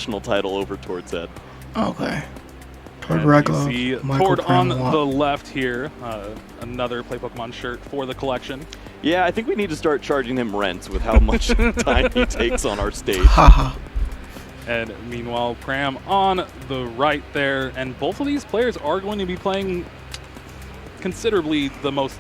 national title over Tord's head. Okay. Tord You see Reklev, Tord on Pramawat. the left here, another Play Pokemon shirt for the collection. Yeah, I think we need to start charging him rent with how much time he takes on our stage. Haha. And meanwhile, Pram on the right there, and both of these players are going to be playing considerably the most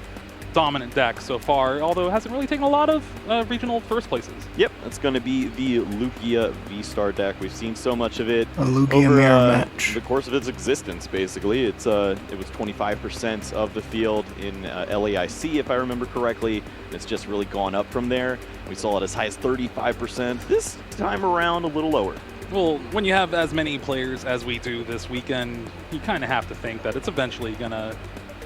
dominant deck so far, although it hasn't really taken a lot of regional first places. Yep, that's going to be the Lugia V-Star deck. We've seen so much of it A Lugia over mirror match. the course of its existence, basically. It was 25% of the field in LAIC, if I remember correctly. It's just really gone up from there. We saw it as high as 35%. This time around, a little lower. Well, when you have as many players as we do this weekend, you kind of have to think that it's eventually going to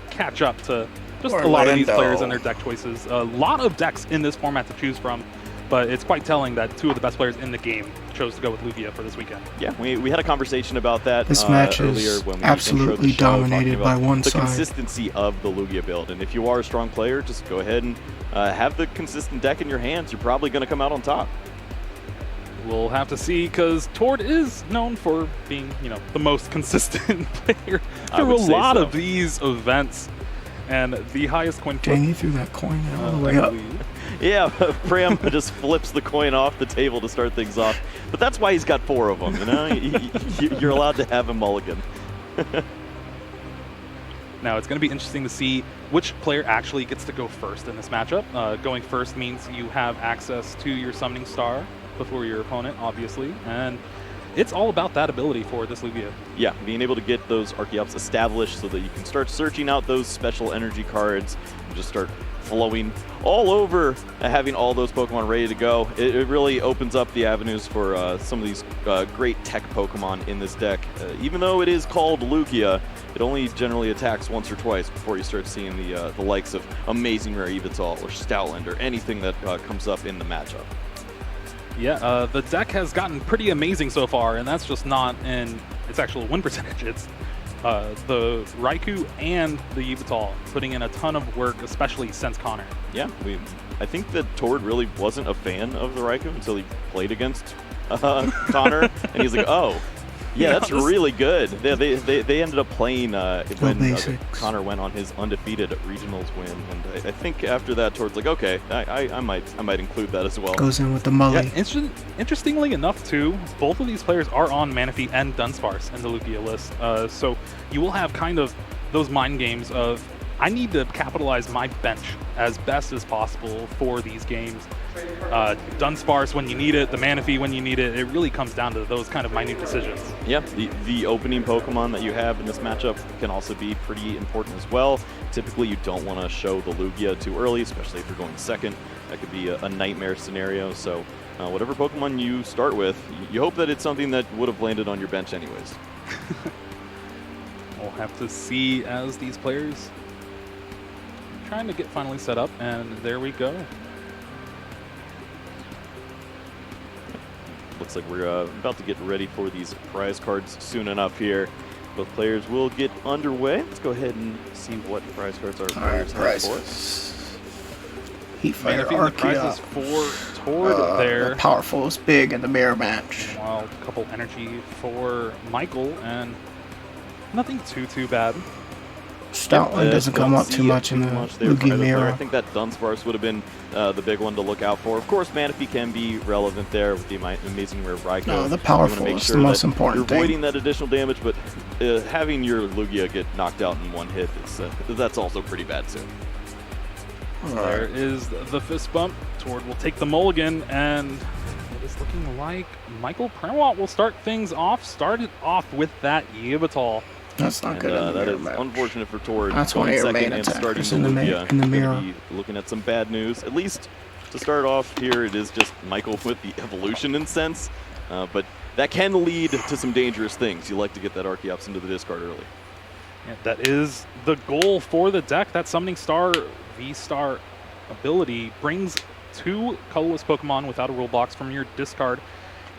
catch up to just a lot of these players and their deck choices. A lot of decks in this format to choose from, but it's quite telling that two of the best players in the game chose to go with Lugia for this weekend. Yeah, we had a conversation about that This match earlier is when we absolutely introed the show, dominated by one the side. consistency of the Lugia build. And if you are a strong player, just go ahead and have the consistent deck in your hands. You're probably going to come out on top. We'll have to see, because Tord is known for being, the most consistent player through a lot of these events. And the highest coin flip. Dang, he threw that coin all the way up. Yeah, Pram just flips the coin off the table to start things off. But that's why he's got 4 of them, You're allowed to have a mulligan. Now, it's going to be interesting to see which player actually gets to go first in this matchup. Going first means you have access to your summoning star before your opponent, obviously. And it's all about that ability for this Lugia. Yeah, being able to get those Archeops established so that you can start searching out those special energy cards and just start flowing all over, having all those Pokemon ready to go. It really opens up the avenues for some of these great tech Pokemon in this deck. Even though it is called Lugia, it only generally attacks once or twice before you start seeing the likes of Amazing Rare Yveltal or Stoutland or anything that comes up in the matchup. Yeah, the deck has gotten pretty amazing so far, and that's just not in its actual win percentage. It's the Raikou and the Yveltal putting in a ton of work, especially since Connor. Yeah, I think that Tord really wasn't a fan of the Raikou until he played against Connor, and he's like, oh, yeah, that's really good. They ended up playing when Connor went on his undefeated regionals win, and I think after that, Tord's like, okay, I might include that as well. Goes in with the mully. Yeah, interestingly enough, too, both of these players are on Manaphy and Dunsparce in the Lugia list, so you will have kind of those mind games of, I need to capitalize my bench as best as possible for these games. Dunsparce when you need it, the Manaphy when you need it. It really comes down to those kind of minute decisions. Yep, the opening Pokemon that you have in this matchup can also be pretty important as well. Typically, you don't want to show the Lugia too early, especially if you're going second. That could be a nightmare scenario. So whatever Pokemon you start with, you hope that it's something that would have landed on your bench anyways. We'll have to see as these players trying to get finally set up, and there we go. Looks like we're about to get ready for these prize cards soon enough here. Both players will get underway. Let's go ahead and see what prize cards our players have for us. Heat Fighter Manaphy, the prizes for Tord there. The powerful is big in the mirror match. While a couple energy for Michael, and nothing too bad. Stoutland doesn't come up too much in the Lugia mirror. I think that Dunsparce would have been the big one to look out for. Of course, Manaphy can be relevant there with the Amazing Rare Raikou. No, the powerful is the most important thing. You're avoiding that additional damage, but having your Lugia get knocked out in one hit, that's also pretty bad too. There is the fist bump. Tord will take the mulligan, and it is looking like Michael Pramawat will start things off. Started off with that Yveltal. That's not good. That is unfortunate for Tord. That's one of your main attackers in the mirror. Be looking at some bad news. At least to start off here, it is just Michael with the evolution in sense, but that can lead to some dangerous things. You like to get that Archeops into the discard early. Yeah, that is the goal for the deck. That Summoning Star V-Star ability brings 2 colorless Pokemon without a rule box from your discard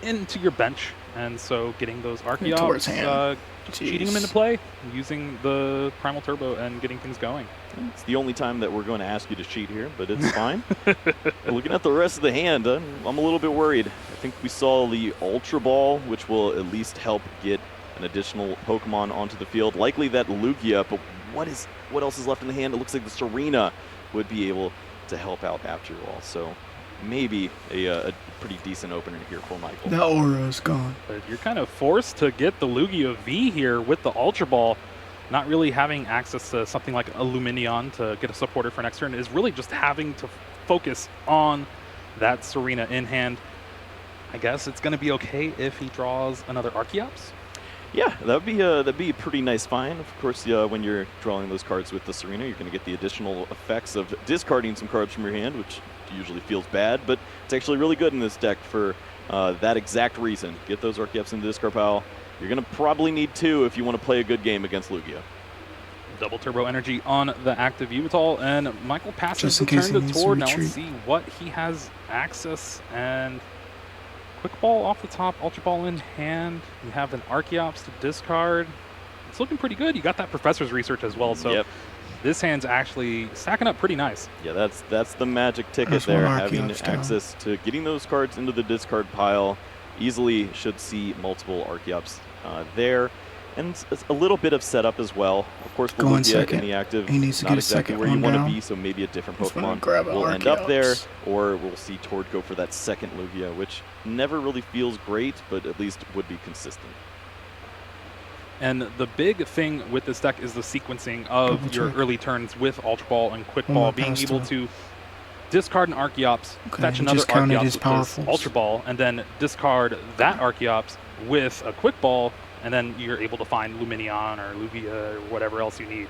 into your bench, and so getting those Archeops just cheating him into play, using the Primal Turbo and getting things going. It's the only time that we're going to ask you to cheat here, but it's fine. Looking at the rest of the hand, I'm a little bit worried. I think we saw the Ultra Ball, which will at least help get an additional Pokemon onto the field. Likely that Lugia, but what else is left in the hand? It looks like the Serena would be able to help out after all. So maybe a pretty decent opener here for Michael. That aura is gone. But you're kind of forced to get the Lugia V here with the Ultra Ball. Not really having access to something like a Lumineon to get a supporter for next turn is really just having to focus on that Serena in hand. I guess it's going to be okay if he draws another Archeops. Yeah, that'd be a pretty nice find. Of course, when you're drawing those cards with the Serena, you're going to get the additional effects of discarding some cards from your hand, which usually feels bad, but it's actually really good in this deck for that exact reason. Get those Archeops into the discard pile. You're going to probably need 2 if you want to play a good game against Lugia. Double Turbo Energy on the active Yveltal, and Michael passes the Just in turn case to he Tord. needs Now to let's see what he has access, and Quick Ball off the top, Ultra Ball in hand. You have an Archeops to discard. It's looking pretty good. You got that Professor's Research as well, so Yep. this hand's actually stacking up pretty nice. Yeah, that's the magic ticket That's there, one having Archeops down. access to getting those cards into the discard pile. Easily should see multiple Archeops there. And it's a little bit of setup as well. Of course, Going Lugia second. in the active, He needs to not get a exactly second where you one want to down. be, so maybe a different Just wanna Pokemon grab an will end up there, Archeops. or we'll see Tord go for that second Lugia, which never really feels great, but at least would be consistent. And the big thing with this deck is the sequencing of Double your check. early turns with Ultra Ball and Quick One Ball, more being pass able down. to discard an Archeops, Okay, fetch he another just counted Archeops his with this powerfuls. Ultra Ball, and then discard that Archeops with a Quick Ball, and then you're able to find Lumineon or Lugia or whatever else you need.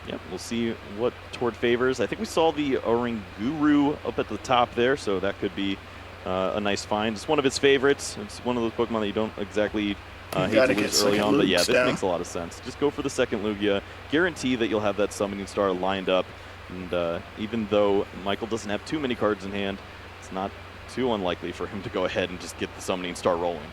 Yep, we'll see what Tord favors. I think we saw the Oranguru up at the top there, so that could be a nice find. It's one of his favorites. It's one of those Pokemon that you don't exactly hate gotta to get lose early second on, but yeah, Lugs this down. makes a lot of sense. Just go for the second Lugia. Guarantee that you'll have that Summoning Star lined up, and even though Michael doesn't have too many cards in hand, it's not too unlikely for him to go ahead and just get the Summoning Star rolling.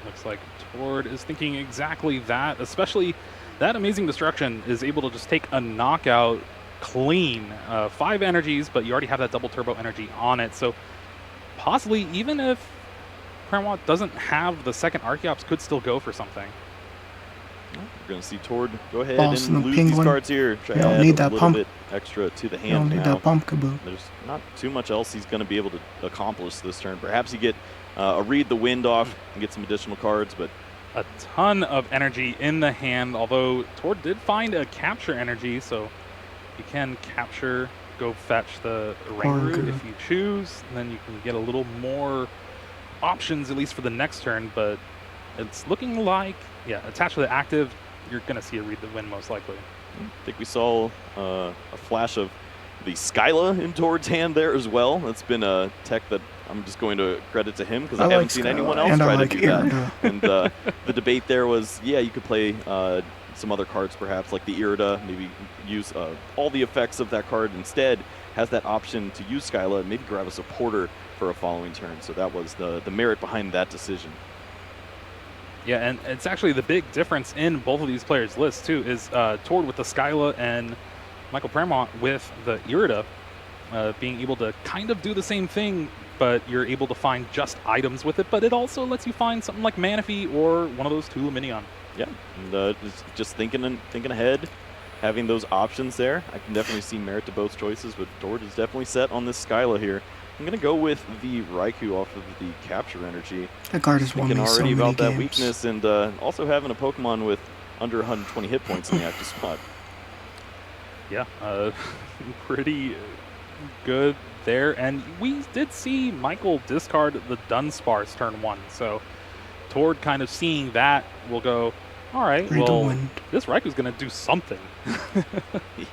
Looks like Tord is thinking exactly that, especially that Amazing Destruction is able to just take a knockout clean. 5 energies, but you already have that Double Turbo Energy on it, so possibly even if Premwat doesn't have the second Archeops, could still go for something. We're going to see Tord go ahead Boston and the lose these Penguin. cards here. Try You to don't add need a that little pump. bit extra to the You don't hand need now. that pumpkaboo. There's not too much else he's going to be able to accomplish this turn. Perhaps you get a Read the Wind off and get some additional cards, but A ton of energy in the hand, although Tord did find a Capture Energy, so you can capture, go fetch the Oranguru Oranguru. if you choose, and then you can get a little more options, at least for the next turn, but it's looking like, yeah, attached to the active, you're going to see a Read the Wind most likely. I think we saw a flash of the Skyla in Tord's hand there as well. That's been a tech that I'm just going to credit to him because I I haven't like seen Skyla, anyone else and I try like to do that. Irida. And the debate there was, yeah, you could play some other cards perhaps, like the Irida, maybe use all the effects of that card instead, has that option to use Skyla, and maybe grab a supporter for a following turn. So that was the merit behind that decision. Yeah, and it's actually the big difference in both of these players' lists, too, is Tord with the Skyla and Michael Premont with the Irida being able to kind of do the same thing, but you're able to find just items with it, but it also lets you find something like Manaphy or one of those 2 Lumineon. Yeah, and just thinking ahead, having those options there. I can definitely see merit to both choices, but Tord is definitely set on this Skyla here. I'm going to go with the Raikou off of the Capture Energy. That card has won Thinking me so already many about that games. weakness, and also having a Pokemon with under 120 hit points in the active spot. Yeah, pretty good there. And we did see Michael discard the Dunsparce turn 1, so Tord kind of seeing that will go, all right, Read the well, Wind. this Raiku's going to do something. Yeah.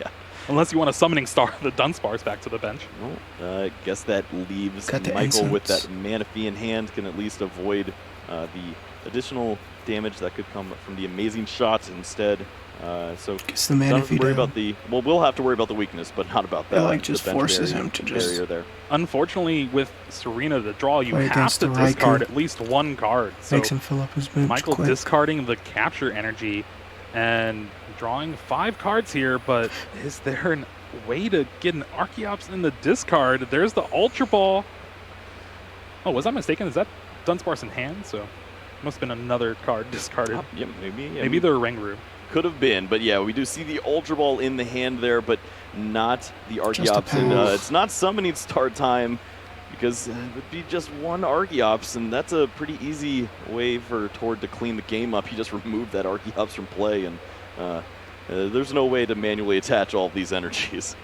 Unless you want a Summoning Star the Dunsparce back to the bench. Well, I guess that leaves Got the Michael with that incense. Manaphy in hand, can at least avoid the additional damage that could come from the amazing shots instead. So Gets the Manaphy worry down. about well, we'll have to worry about the weakness, but not about that. It like just forces him to just barrier there. Unfortunately, with Serena to draw, you Play have against to the Raikou. discard at least one card. So makes him fill up his boots Michael quick. discarding the capture energy and drawing 5 cards here, but is there a way to get an Archeops in the discard? There's the Ultra Ball. Oh, was I mistaken? Is that Dunsparce in hand? So must have been another card discarded. Yeah, maybe. Yeah, Maybe the Ranguru. could have been, but yeah, we do see the Ultra Ball in the hand there, but not the Archeops. And it's not summoning start time because it would be just one Archeops, and that's a pretty easy way for Tord to clean the game up. He just removed that Archeops from play, and there's no way to manually attach all of these energies.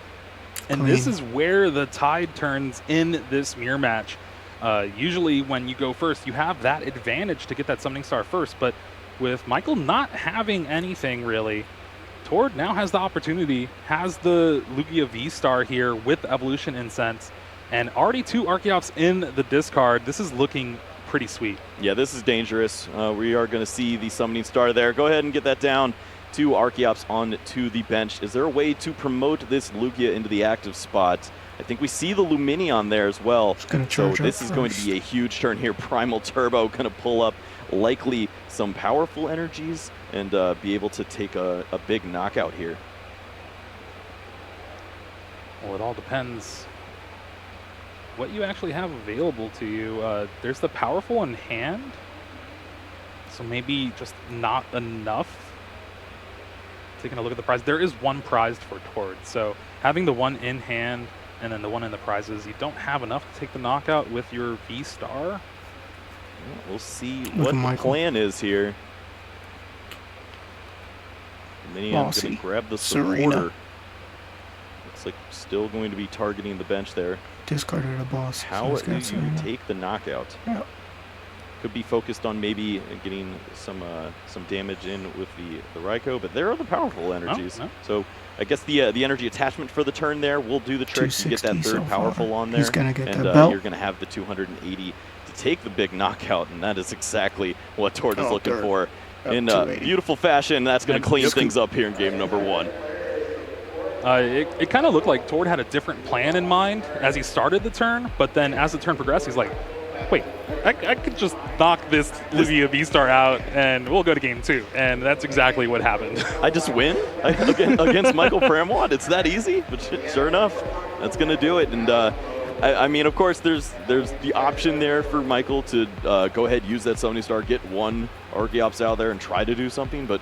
And this is where the tide turns in this mirror match. Usually when you go first, you have that advantage to get that summoning star first, but with Michael not having anything really, Tord now has the opportunity, has the Lugia V-Star here with Evolution Incense, and already 2 Archeops in the discard. This is looking pretty sweet. Yeah, this is dangerous. We are going to see the summoning star there. Go ahead and get that down. 2 Archeops onto the bench. Is there a way to promote this Lugia into the active spot? I think we see the Luminion there as well. So this is going to be a huge turn here. Primal Turbo going to pull up likely some powerful energies and be able to take a big knockout here. Well, it all depends what you actually have available to you. There's the powerful in hand, so maybe just not enough. Taking a look at the prize, there is 1 prized for Tord, so having the 1 in hand and then the 1 in the prizes, you don't have enough to take the knockout with your V-Star. We'll see what the plan is here. Dominion's going to grab the supporter. Looks like still going to be targeting the bench there. Discarded a boss. How do you take the knockout? Yeah. Could be focused on maybe getting some damage in with the Raikou, but there are the powerful energies. So I guess the energy attachment for the turn there will do the trick to get that third powerful on there. He's gonna get and that belt. You're going to have the 280 to take the big knockout, and that is exactly what Tord is looking for. In beautiful fashion, that's going to clean things up here in game number 1. It kind of looked like Tord had a different plan in mind as he started the turn, but then as the turn progressed, he's like, wait, I could just knock this Lugia V-Star out and we'll go to game 2. And that's exactly what happened. I just win against Michael Pramwat. It's that easy, but sure enough, that's going to do it. And I mean, of course, there's the option there for Michael to go ahead, use that summoning star, get 1 Archeops out there and try to do something, but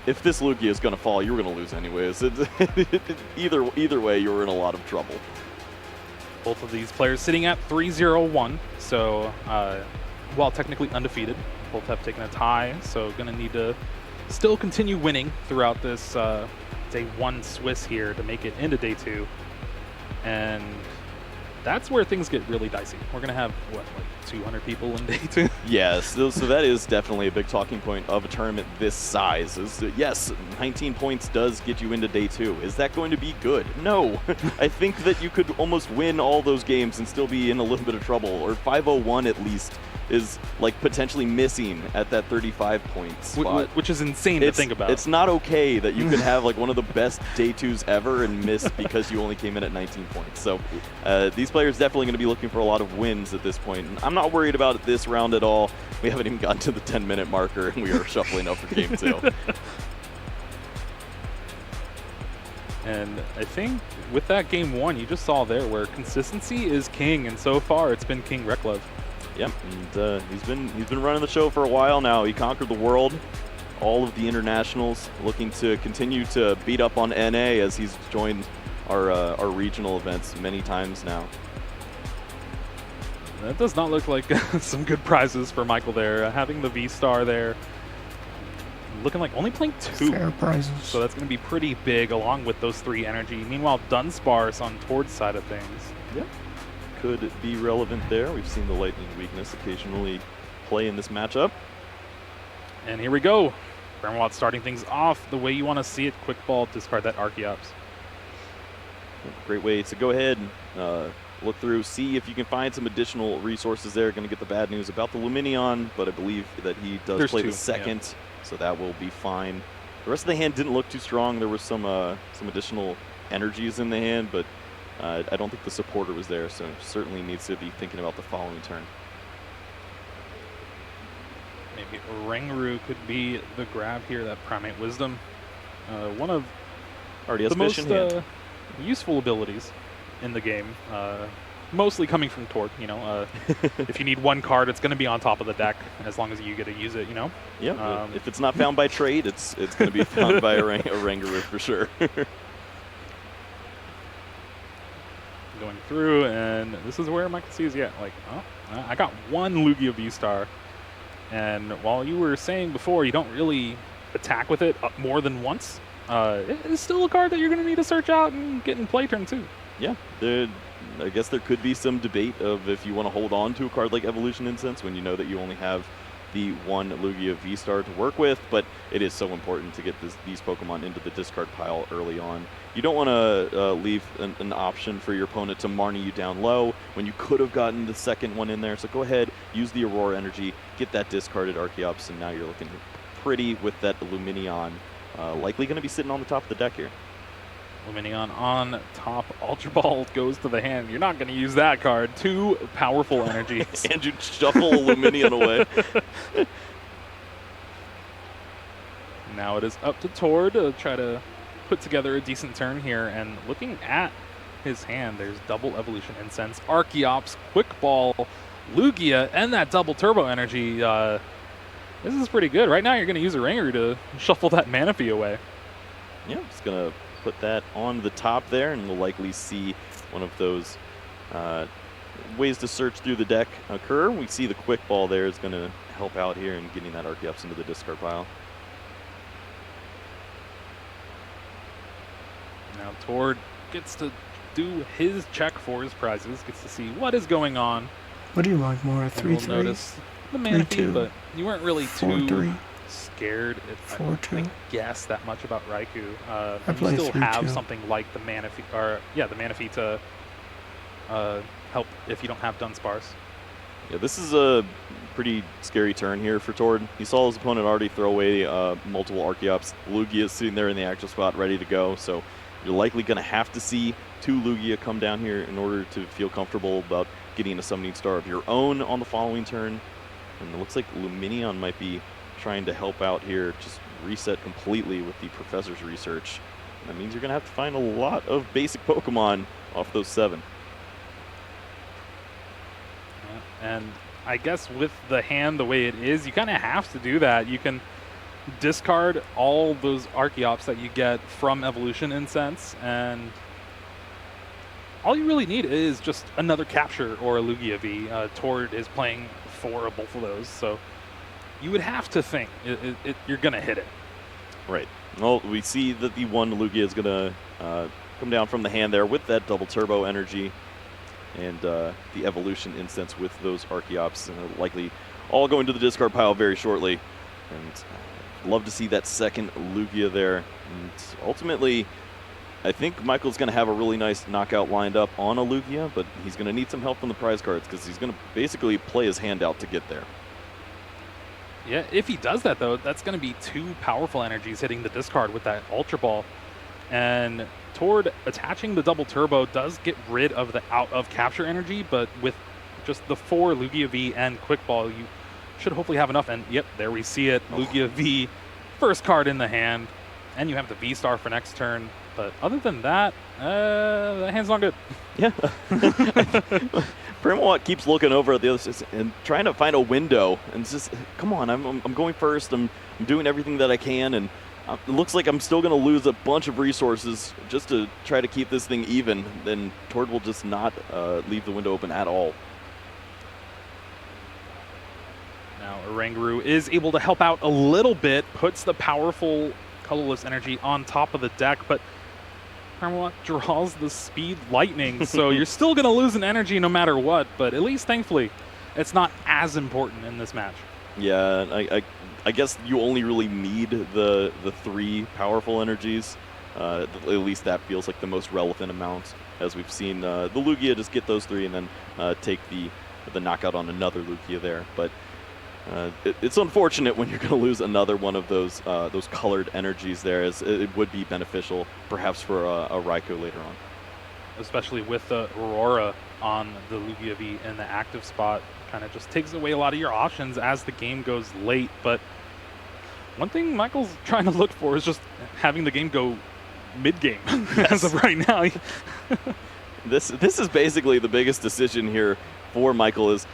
if this Lugia is going to fall, you're going to lose anyways. Either way, you're in a lot of trouble. Both of these players sitting at 3-0-1, so while technically undefeated, both have taken a tie, so going to need to still continue winning throughout this day 1 Swiss here to make it into day 2. And that's where things get really dicey. We're going to have, what, like 200 people in day 2? Yes, so that is definitely a big talking point of a tournament this size. Yes, 19 points does get you into day 2. Is that going to be good? No. I think that you could almost win all those games and still be in a little bit of trouble, or 501 at least is like potentially missing at that 35 point spot. Which is insane to think about. It's not okay that you could have like one of the best day 2s ever and miss because you only came in at 19 points. So these players definitely going to be looking for a lot of wins at this point. And I'm not worried about this round at all. We haven't even gotten to the 10-minute marker and we are shuffling up for game 2. And I think with that game 1, you just saw there where consistency is king, and so far it's been King Reklev. Yep, and he's been running the show for a while now. He conquered the world, all of the internationals, looking to continue to beat up on NA as he's joined our regional events many times now. That does not look like some good prizes for Michael there. Having the V-Star there, looking like only playing 2. Fair prizes. So that's going to be pretty big along with those 3 energy. Meanwhile, Dunsparce on Tord's side of things. Yep. Could be relevant there. We've seen the lightning weakness occasionally play in this matchup. And here we go. Pramwat starting things off the way you want to see it. Quick ball, discard that Archeops. Great way to go ahead and look through, see if you can find some additional resources there. Going to get the bad news about the Luminion, but I believe that he does play the second, so that will be fine. The rest of the hand didn't look too strong. There was some additional energies in the hand, but I don't think the supporter was there, so certainly needs to be thinking about the following turn. Maybe Ringru could be the grab here, that Primate Wisdom. One of the most useful abilities in the game, mostly coming from Tord. You know, if you need one card, it's going to be on top of the deck as long as you get to use it. You know. Yeah. If it's not found by trade, it's going to be found by a Rangaroo for sure. Going through, and this is where Michael sees, like, oh, I got one Lugia V-Star, and while you were saying before you don't really attack with it more than once, it is still a card that you're going to need to search out and get in play turn 2. Yeah, I guess there could be some debate of if you want to hold on to a card like Evolution Incense when you know that you only have the one Lugia V-Star to work with, but it is so important to get these Pokemon into the discard pile early on. You don't want to leave an option for your opponent to Marnie you down low when you could have gotten the second one in there, so go ahead, use the Aurora energy, get that discarded Archeops, and now you're looking pretty with that Luminion. Likely going to be sitting on the top of the deck here. Luminion on top. Ultra Ball goes to the hand. You're not going to use that card. 2 powerful energies. And you shuffle Luminion away. Now it is up to Tord to try to put together a decent turn here. And looking at his hand, there's double Evolution Incense, Archeops, Quick Ball, Lugia, and that double Turbo Energy. This is pretty good. Right now you're going to use a Ringer to shuffle that Manaphy away. Yeah, just going to put that on the top there, and we'll likely see one of those ways to search through the deck occur. We see the Quick Ball there is going to help out here in getting that Archeops into the discard pile. Now Tord gets to do his check for his prizes, gets to see what is going on. What do you like more, a 3-3? We'll notice the Manaphy, but you weren't really too scared, I guess, that much about Raikou. You still have something like the Manaphy, the Manaphy to help if you don't have Dunsparce. Yeah, this is a pretty scary turn here for Tord. He saw his opponent already throw away multiple Archeops. Lugia is sitting there in the actual spot ready to go, so you're likely going to have to see 2 Lugia come down here in order to feel comfortable about getting a Summoning Star of your own on the following turn. And it looks like Luminion might be trying to help out here, just reset completely with the Professor's research. And that means you're going to have to find a lot of basic Pokemon off those 7. And I guess with the hand the way it is, you kind of have to do that. You can discard all those Archeops that you get from Evolution Incense, and all you really need is just another Capture or a Lugia V. Tord is playing for both of those, so you would have to think you're going to hit it. Right. Well, we see that the one Lugia is going to come down from the hand there with that double Turbo Energy and the Evolution Incense with those Archeops, and likely all going to the discard pile very shortly. And love to see that second Lugia there. And ultimately, I think Michael's going to have a really nice knockout lined up on a Lugia, but he's going to need some help from the prize cards because he's going to basically play his hand out to get there. Yeah, if he does that, though, that's going to be 2 powerful energies hitting the discard with that Ultra Ball. And Tord attaching the double Turbo does get rid of the out-of-capture energy, but with just the 4 Lugia V and Quick Ball, you should hopefully have enough. And, yep, there we see it. Lugia V, first card in the hand, and you have the V-Star for next turn. But other than that, that hand's not good. Yeah. Primawat keeps looking over at the other and trying to find a window. And it's just, come on, I'm going first. I'm doing everything that I can. And it looks like I'm still going to lose a bunch of resources just to try to keep this thing even. Then Tord will just not leave the window open at all. Now, Oranguru is able to help out a little bit, puts the powerful colorless energy on top of the deck, but Primawat draws the Speed Lightning, so you're still going to lose an energy no matter what, but at least, thankfully, it's not as important in this match. Yeah, I guess you only really need the 3 powerful energies At least that feels like the most relevant amount, as we've seen the Lugia just get those 3 and then take the knockout on another Lugia there. But it's unfortunate when you're going to lose another one of those colored energies there, as it would be beneficial perhaps for a Raikou later on. Especially with the Aurora on the Lugia V in the active spot, kind of just takes away a lot of your options as the game goes late. But one thing Michael's trying to look for is just having the game go mid-game. As of right now. This is basically the biggest decision here for Michael is,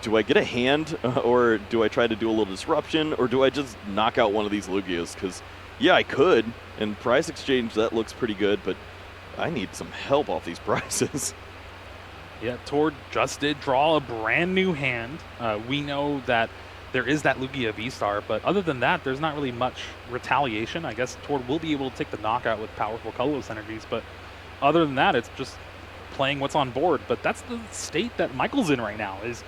do I get a hand, or do I try to do a little disruption, or do I just knock out one of these Lugias? Because, yeah, I could, and prize exchange, that looks pretty good, but I need some help off these prizes. Yeah, Tord just did draw a brand new hand. We know that there is that Lugia V-Star, but other than that, there's not really much retaliation. I guess Tord will be able to take the knockout with powerful colorless energies, but other than that, it's just playing what's on board. But that's the state that Michael's in right now, is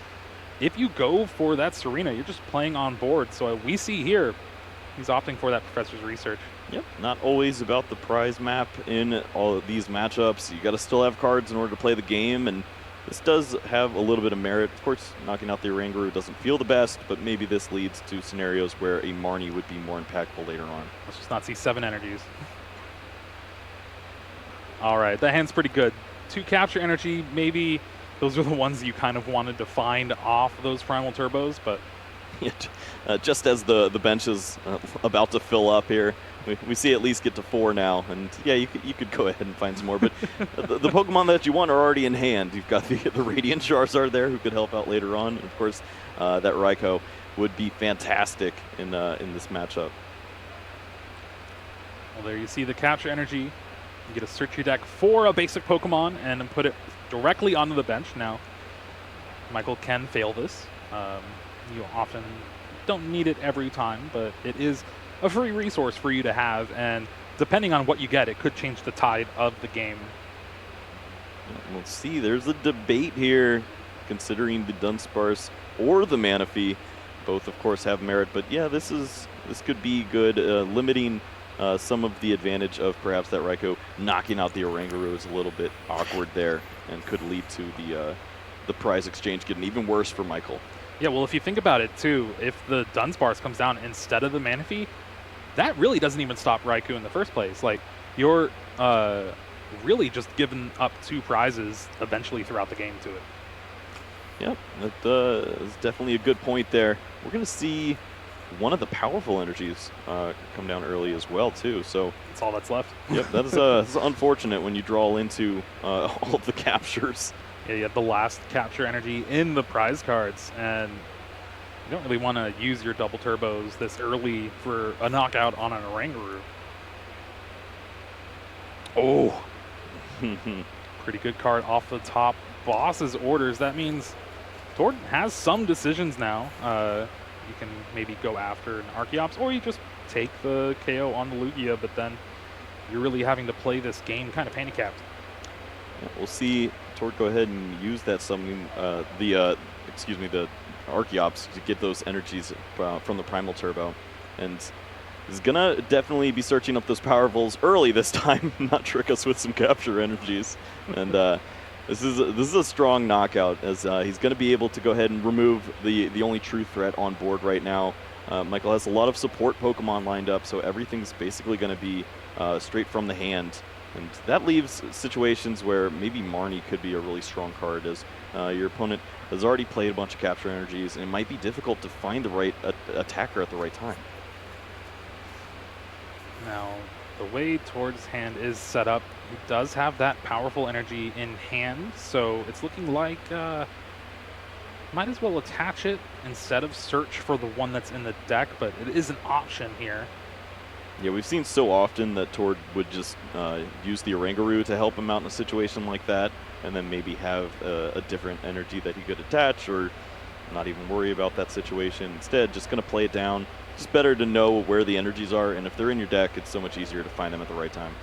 if you go for that Serena, you're just playing on board. So we see here, he's opting for that Professor's Research. Yep, not always about the prize map in all of these matchups. You got to still have cards in order to play the game, and this does have a little bit of merit. Of course, knocking out the Oranguru doesn't feel the best, but maybe this leads to scenarios where a Marnie would be more impactful later on. Let's just not see 7 energies. All right, that hand's pretty good. 2 capture energy, maybe those are the ones you kind of wanted to find off those Primal Turbos, but... just as the bench is about to fill up here, we see at least get to 4 now, and yeah, you could go ahead and find some more, but the Pokemon that you want are already in hand. You've got the Radiant Charizard there who could help out later on, and of course that Raikou would be fantastic in this matchup. Well, there you see the capture energy. You get a search your deck for a basic Pokemon and then put it directly onto the bench. Now, Michael can fail this. You often don't need it every time, but it is a free resource for you to have, and depending on what you get, it could change the tide of the game. We'll see. There's a debate here, considering the Dunsparce or the Manaphy. Both, of course, have merit, but yeah, this could be good. Limiting some of the advantage of perhaps that Raikou knocking out the Oranguru is a little bit awkward there, and could lead to the prize exchange getting even worse for Michael. Yeah, well, if you think about it, too, if the Dunsparce comes down instead of the Manaphy, that really doesn't even stop Raikou in the first place. Like, you're really just giving up 2 prizes eventually throughout the game to it. Yep, that is definitely a good point there. We're going to see one of the powerful energies come down early as well, too. So that's all that's left. Yep, that is unfortunate when you draw into all of the captures. Yeah, you have the last capture energy in the prize cards, and you don't really want to use your double turbos this early for a knockout on an Oranguru. Oh, pretty good card off the top. Boss's orders. That means Tord has some decisions now. You can maybe go after an Archeops, or you just take the KO on the Lugia, but then you're really having to play this game kind of handicapped. Yeah, we'll see Tord go ahead and use that summoning, the Archeops to get those energies from the Primal Turbo, and is gonna definitely be searching up those Powerfuls early this time, not trick us with some capture energies. And this is a strong knockout, as he's gonna be able to go ahead and remove the only true threat on board right now. Michael has a lot of support Pokemon lined up, so everything's basically gonna be straight from the hand. And that leaves situations where maybe Marnie could be a really strong card, as your opponent has already played a bunch of capture energies, and it might be difficult to find the right attacker at the right time. Now, the way Tord's hand is set up, he does have that powerful energy in hand, so it's looking like might as well attach it instead of search for the one that's in the deck, but it is an option here. Yeah, we've seen so often that Tord would just use the Oranguru to help him out in a situation like that, and then maybe have a different energy that he could attach, or not even worry about that situation. Instead, just going to play it down. It's better to know where the energies are, and if they're in your deck, it's so much easier to find them at the right time.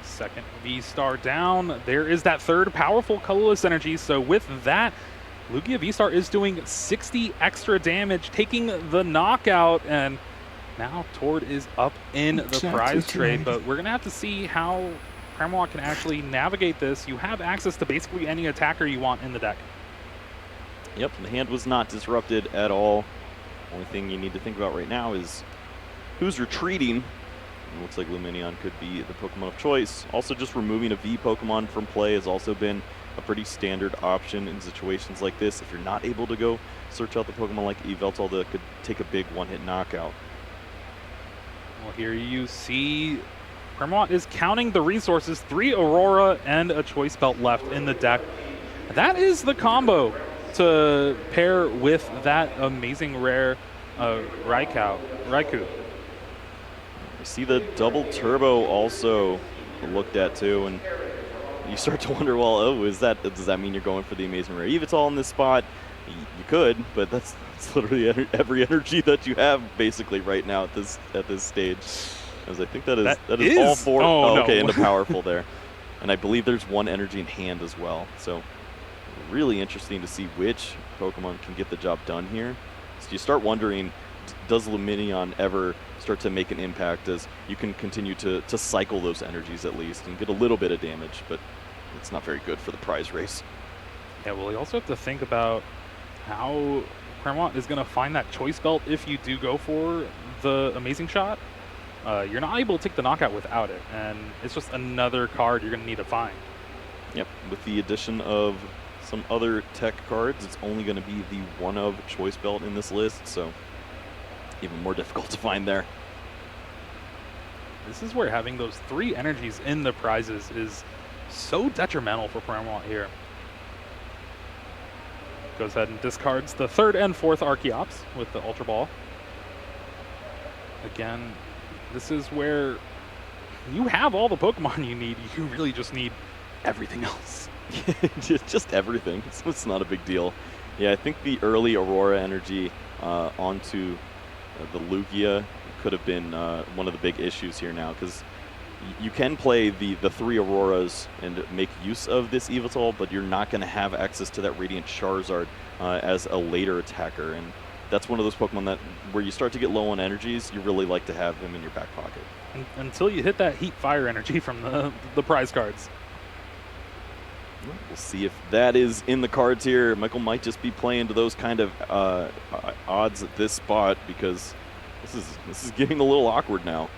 Second V-Star down. There is that third powerful colorless energy, so with that, Lugia V-Star is doing 60 extra damage, taking the knockout, and Now Tord is up in the Exactly, prize trade, 290. but we're going to have to see how Kremlin can actually navigate this. You have access to basically any attacker you want in the deck. Yep, the hand was not disrupted at all. Only thing you need to think about right now is who's retreating. It looks like Luminion could be the Pokemon of choice. Also, just removing a V Pokemon from play has also been a pretty standard option in situations like this. If you're not able to go search out the Pokemon like Yveltal that could take a big one-hit knockout. Well, here you see Kremlin is counting the resources. 3 Aurora and a Choice Belt left in the deck. That is the combo to pair with that amazing rare Raikou. I see the double turbo also looked at too, and you start to wonder, well, oh, does that mean you're going for the amazing rare Yveltal in this spot? You could, but that's literally every energy that you have basically right now at this stage. As I think that is all 4. Oh, no. Okay, into powerful there, and I believe there's 1 energy in hand as well. So really interesting to see which Pokemon can get the job done here. So you start wondering, does Luminion ever start to make an impact as you can continue to cycle those energies at least and get a little bit of damage, but it's not very good for the prize race. Yeah, well, you also have to think about how Kremlin is going to find that Choice Belt if you do go for the Amazing Shot. You're not able to take the knockout without it, and it's just another card you're going to need to find. Yep, with the addition of some other tech cards, it's only going to be the one of Choice Belt in this list, so even more difficult to find there. This is where having those 3 energies in the prizes is so detrimental for Kremlin here. Goes ahead and discards the 3rd and 4th Archeops with the Ultra Ball. Again, this is where you have all the Pokemon you need. You really just need everything else. just everything. It's not a big deal. Yeah, I think the early Aurora energy onto the Lugia could have been one of the big issues here now, because you can play the 3 Auroras and make use of this Yveltal, but you're not going to have access to that Radiant Charizard as a later attacker, and that's one of those Pokemon that where you start to get low on energies, you really like to have him in your back pocket. Until you hit that Heat Fire energy from the prize cards. We'll see if that is in the cards here. Michael might just be playing to those kind of odds at this spot, because this is getting a little awkward now.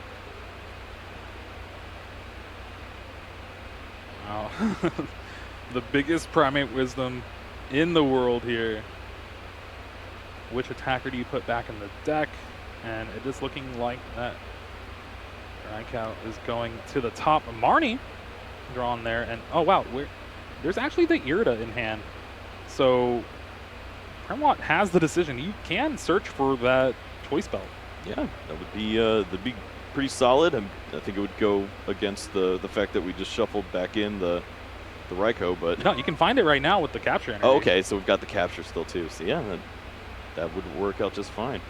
Wow. The biggest Primate Wisdom in the world here. Which attacker do you put back in the deck? And it is looking like that Raikou is going to the top. Marnie drawn there, and oh wow, there's actually the Irida in hand. So Kremlin has the decision. You can search for that Choice Belt. Yeah, that would be that'd be pretty solid. I think it would go against the fact that we just shuffled back in the Raikou, but no, you can find it right now with the capture energy. Oh, okay, so we've got the capture still too. So yeah, that would work out just fine.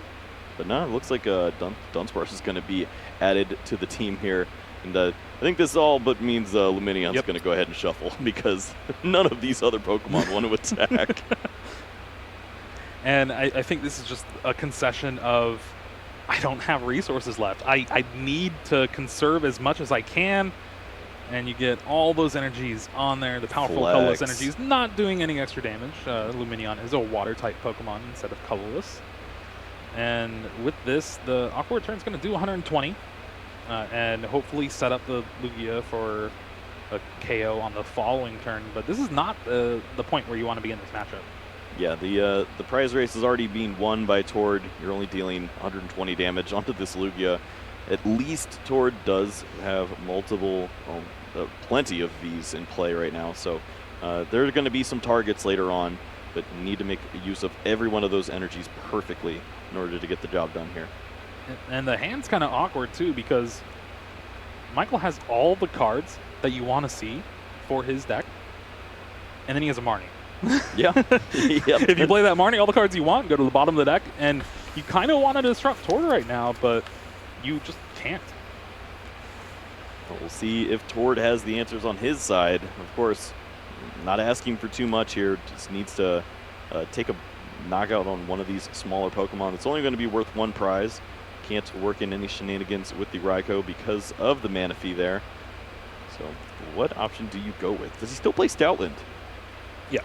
But no, it looks like Dunsparce is going to be added to the team here. And I think this all but means Luminion's going to go ahead and shuffle, because none of these other Pokemon want to attack. And I think this is just a concession of, I don't have resources left. I need to conserve as much as I can. And you get all those energies on there. The powerful colorless energies not doing any extra damage. Luminion is a water-type Pokemon instead of colorless. And with this, the Aqua Return is going to do 120. And hopefully set up the Lugia for a KO on the following turn. But this is not the point where you want to be in this matchup. Yeah, the prize race is already being won by Tord. You're only dealing 120 damage onto this Lugia. At least Tord does have plenty of Vs in play right now. So there are going to be some targets later on, but you need to make use of every one of those energies perfectly in order to get the job done here. And the hand's kind of awkward too, because Michael has all the cards that you want to see for his deck, and then he has a Marnie. Yeah. Yep. If you play that Marnie, all the cards you want go to the bottom of the deck, and you kind of want to disrupt Tord right now, but you just can't. Well, we'll see if Tord has the answers on his side. Of course, not asking for too much here. Just needs to take a knockout on one of these smaller Pokemon. It's only going to be worth 1 prize. can't work in any shenanigans with the Raikou because of the mana fee there. So what option do you go with? Does he still play Stoutland? Yeah.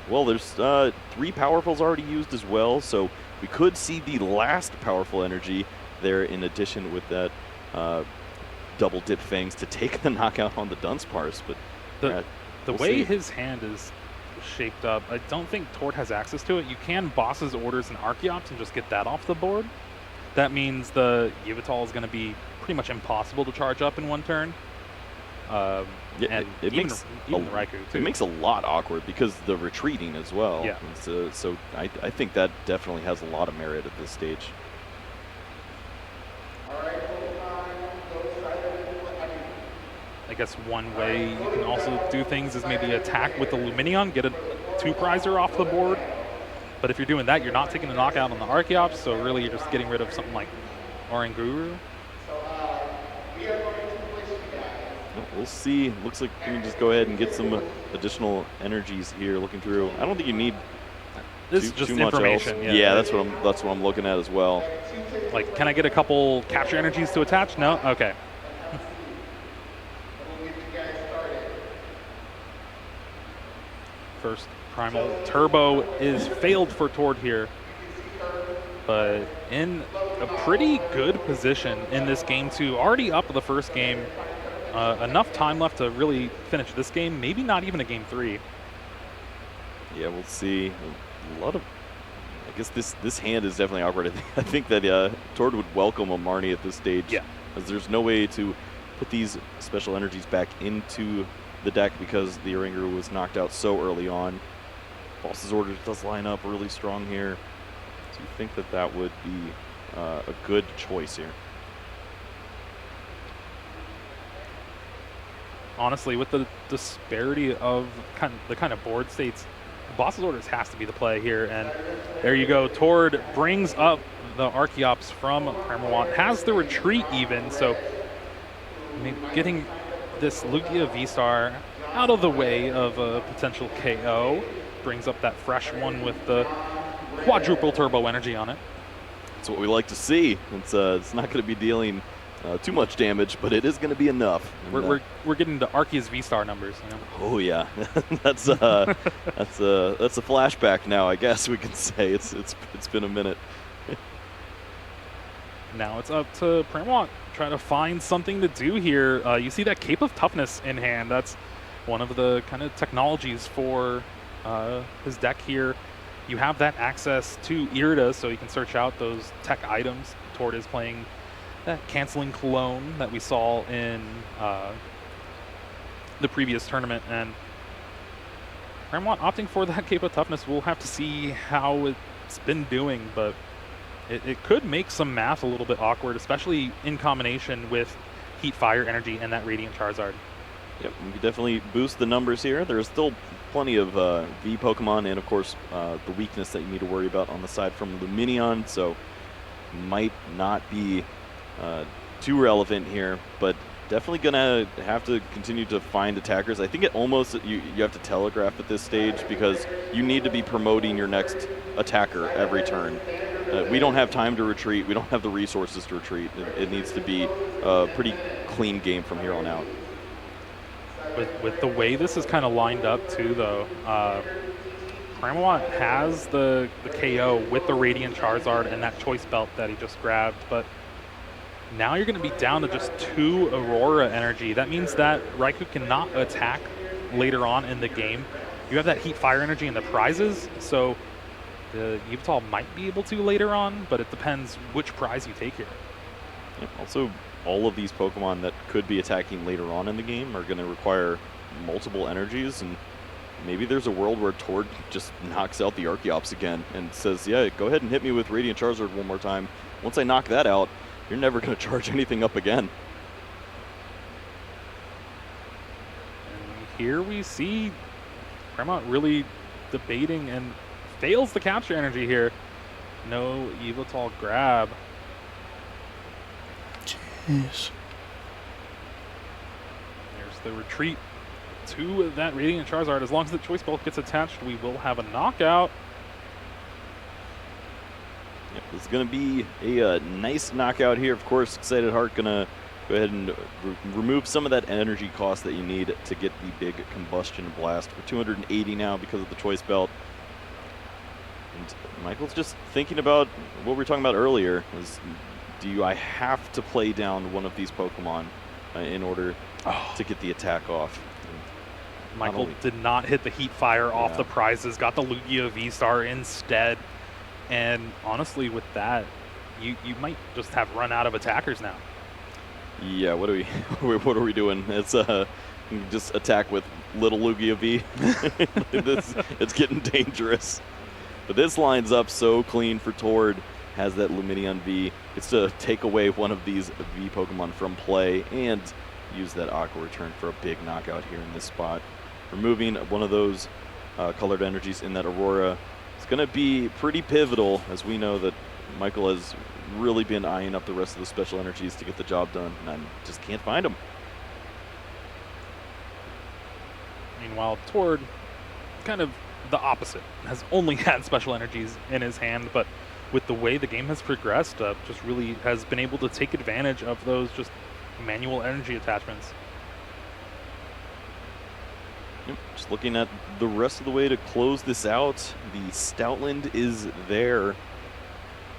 Well, there's 3 Powerfuls already used as well, so we could see the last powerful energy there in addition with that double dip Fangs to take the knockout on the Dunsparce. But the way his hand is shaped up, I don't think Tord has access to it. You can Boss's Orders and Archeops and just get that off the board. That means the Yveltal is going to be pretty much impossible to charge up in one turn. Yeah, and it even makes the Raikou too. It makes a lot awkward because the retreating as well. Yeah. So I think that definitely has a lot of merit at this stage. I guess one way you can also do things is maybe attack with the Luminion, get a 2-prizer off the board. But if you're doing that, you're not taking a knockout on the Archeops, so really you're just getting rid of something like Oranguru. We'll see. Looks like we can just go ahead and get some additional energies here. Looking through, I don't think you need this is just too much information. else. Yeah, that's what I'm looking at as well. Like, can I get a couple capture energies to attach? No. Okay. First Primal Turbo is failed for Tord here, but in a pretty good position in this game too. Already up the first game. Enough time left to really finish this game. Maybe not even a game 3. Yeah, we'll see. A lot of, I guess this hand is definitely awkward. I think that Tord would welcome a Marnie at this stage. Yeah. As there's no way to put these special energies back into the deck because the Oranguru was knocked out so early on. Boss's Orders does line up really strong here. So you think that that would be a good choice here? Honestly, with the disparity of the kind of board states, Boss's Orders has to be the play here. And there you go. Tord brings up the Archeops from Premawant, has the retreat even. So I mean, getting this Lugia V-Star out of the way of a potential KO brings up that fresh one with the quadruple turbo energy on it. That's what we like to see. It's not going to be dealing too much damage, but it is going to be enough. And, we're getting to Arceus V-Star numbers. You know? Oh yeah, that's a flashback now. I guess we can say it's been a minute. Now it's up to Premawant try to find something to do here. You see that Cape of Toughness in hand. That's one of the kind of technologies for his deck here. You have that access to Irida, so you can search out those tech items. Tord is playing that canceling clone that we saw in the previous tournament, and Premawant opting for that Cape of Toughness. We'll have to see how it's been doing, but it could make some math a little bit awkward, especially in combination with Heat, Fire, Energy, and that Radiant Charizard. Yep, we could definitely boost the numbers here. There's still plenty of V Pokemon, and of course the weakness that you need to worry about on the side from Luminion, so might not be too relevant here, but definitely gonna have to continue to find attackers. I think it almost you have to telegraph at this stage because you need to be promoting your next attacker every turn. We don't have time to retreat. We don't have the resources to retreat. It needs to be a pretty clean game from here on out. With the way this is kind of lined up too, though, Premawant has the KO with the Radiant Charizard and that Choice Belt that he just grabbed, but now you're going to be down to just 2 Aurora energy. That means that Raikou cannot attack later on in the game. You have that Heat, Fire energy in the prizes, so the Yveltal might be able to later on, but it depends which prize you take here. Yeah, also, all of these Pokemon that could be attacking later on in the game are going to require multiple energies, and maybe there's a world where Tord just knocks out the Archeops again and says, yeah, go ahead and hit me with Radiant Charizard one more time. Once I knock that out, you're never going to charge anything up again. And here we see Premawant really debating and fails the capture energy here. No Yveltal grab. Jeez. There's the retreat to that Radiant Charizard. As long as the Choice Belt gets attached, we will have a knockout. Yep, this is going to be a nice knockout here. Of course, Excited Heart going to go ahead and remove some of that energy cost that you need to get the big combustion blast. We're 280 now because of the choice belt. And Michael's just thinking about what we were talking about earlier. Is I have to play down one of these Pokemon in order to get the attack off? Michael did not hit the Heat Fire off the prizes, got the Lugia V-Star instead. And honestly, with that, you might just have run out of attackers now. Yeah, what are we doing? It's just attack with little Lugia V. It's getting dangerous. But this lines up so clean for Tord. Has that Lumineon V. It's to take away one of these V Pokemon from play and use that Aqua Return for a big knockout here in this spot. Removing one of those colored energies in that Aurora. It's going to be pretty pivotal, as we know that Michael has really been eyeing up the rest of the special energies to get the job done, and I just can't find them. Meanwhile, Tord, kind of the opposite, has only had special energies in his hand, but with the way the game has progressed, just really has been able to take advantage of those just manual energy attachments. Yep, just looking at the rest of the way to close this out, the Stoutland is there.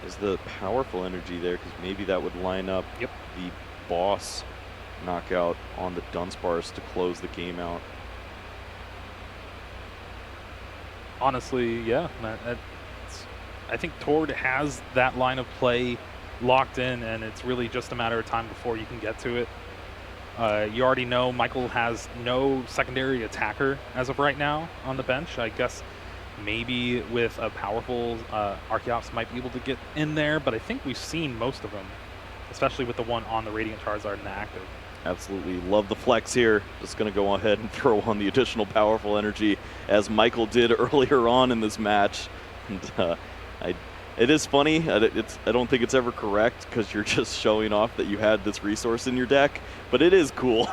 Is the powerful energy there, because maybe that would line up the boss knockout on the Dunsparce to close the game out. Honestly, yeah. I think Tord has that line of play locked in, and it's really just a matter of time before you can get to it. You already know Michael has no secondary attacker as of right now on the bench. I guess maybe with a powerful Archeops might be able to get in there, but I think we've seen most of them, especially with the one on the Radiant Charizard inactive. Absolutely love the flex here. Just going to go ahead and throw on the additional powerful energy as Michael did earlier on in this match. And it is funny. I don't think it's ever correct because you're just showing off that you had this resource in your deck, but it is cool.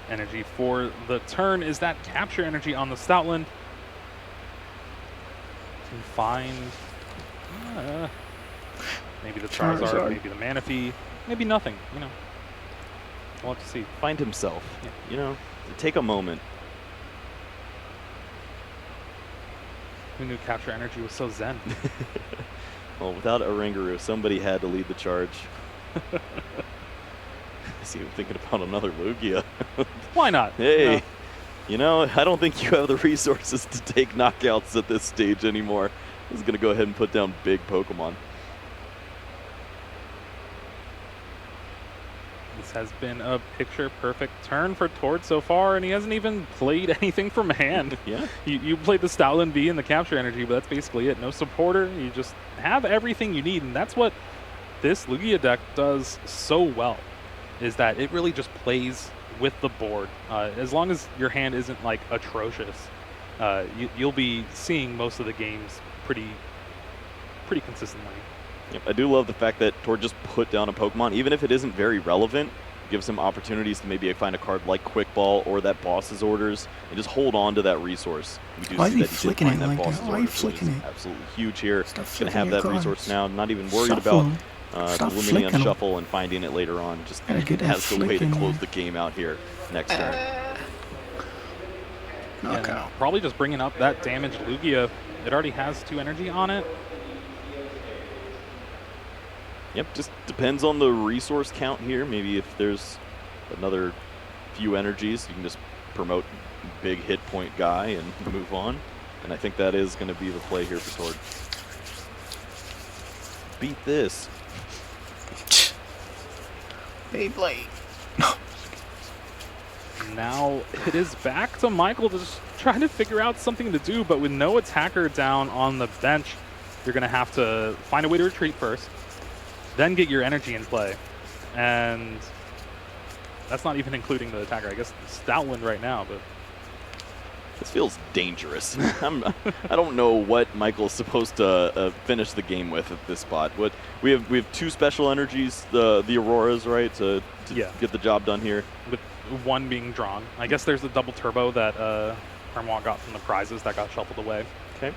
Energy for the turn is that capture energy on the Stoutland. Can find maybe the Charizard, maybe the Manaphy, maybe nothing. You know, we'll have to see. Find himself. Yeah. You know, take a moment. Who knew capture energy was so zen? Well, without Oranguru, somebody had to lead the charge. I see him thinking about another Lugia. Why not? Hey, you know, I don't think you have the resources to take knockouts at this stage anymore. He's going to go ahead and put down big Pokemon. This has been a picture-perfect turn for Tord so far, and he hasn't even played anything from hand. Yeah. You played the Stoutland V and the capture energy, but that's basically it. No supporter. You just have everything you need, and that's what this Lugia deck does so well, is that it really just plays with the board. As long as your hand isn't, like, atrocious, you'll be seeing most of the games pretty consistently. Yep, I do love the fact that Tord just put down a Pokemon, even if it isn't very relevant, gives him opportunities to maybe find a card like Quick Ball or that boss's orders and just hold on to that resource. We do Why see is he that flicking it like boss's that? Why are you orders, which flicking is it? absolutely huge here. Stop Going to have that cards. resource now, not even worried Shuffle. about the Stop Lumineon flicking 'em. Shuffle and finding it later on. Just Gotta get that has the way to flicking, close man. the game out here next turn. Knockout. Probably just bringing up that damaged Lugia. It already has 2 energy on it. Yep, just depends on the resource count here. Maybe if there's another few energies, you can just promote big hit point guy and move on. And I think that is going to be the play here for Tord. Beat this. Beyblade. Now it is back to Michael just trying to figure out something to do, but with no attacker down on the bench, you're going to have to find a way to retreat first, then get your energy in play. And that's not even including the attacker. I guess Stoutland right now, but This feels dangerous. I don't know what Michael's supposed to finish the game with at this spot. What we have 2 special energies, the Auroras, right, to get the job done here. with 1 being drawn. I guess there's a double turbo that Hermwant got from the prizes that got shuffled away. Okay.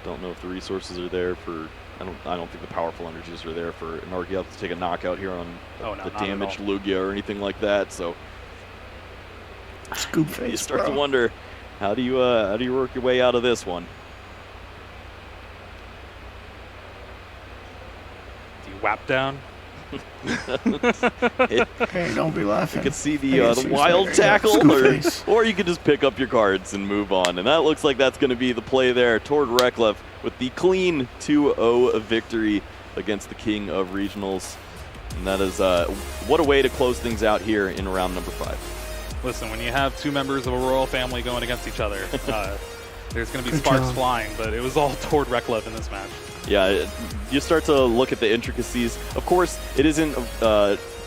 Don't know if the resources are there for. I don't think the powerful energies are there for an Archeop to take a knockout here on the damaged Lugia or anything like that. So scoop face. You start to wonder, how do you work your way out of this one? Do you whap down? Hey, don't be laughing. You could see the wild tackle, or you could just pick up your cards and move on. And that looks like that's going to be the play there toward Reklev with the clean 2-0 victory against the King of Regionals. And that is what a way to close things out here in round number 5. Listen, when you have 2 members of a royal family going against each other, there's going to be sparks flying, but it was all toward Reklev in this match. Yeah, you start to look at the intricacies. Of course, it isn't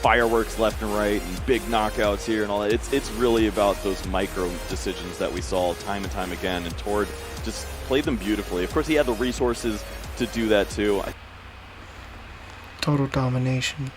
fireworks left and right and big knockouts here and all that. It's really about those micro decisions that we saw time and time again, and Tord just played them beautifully. Of course, he had the resources to do that too. Total domination.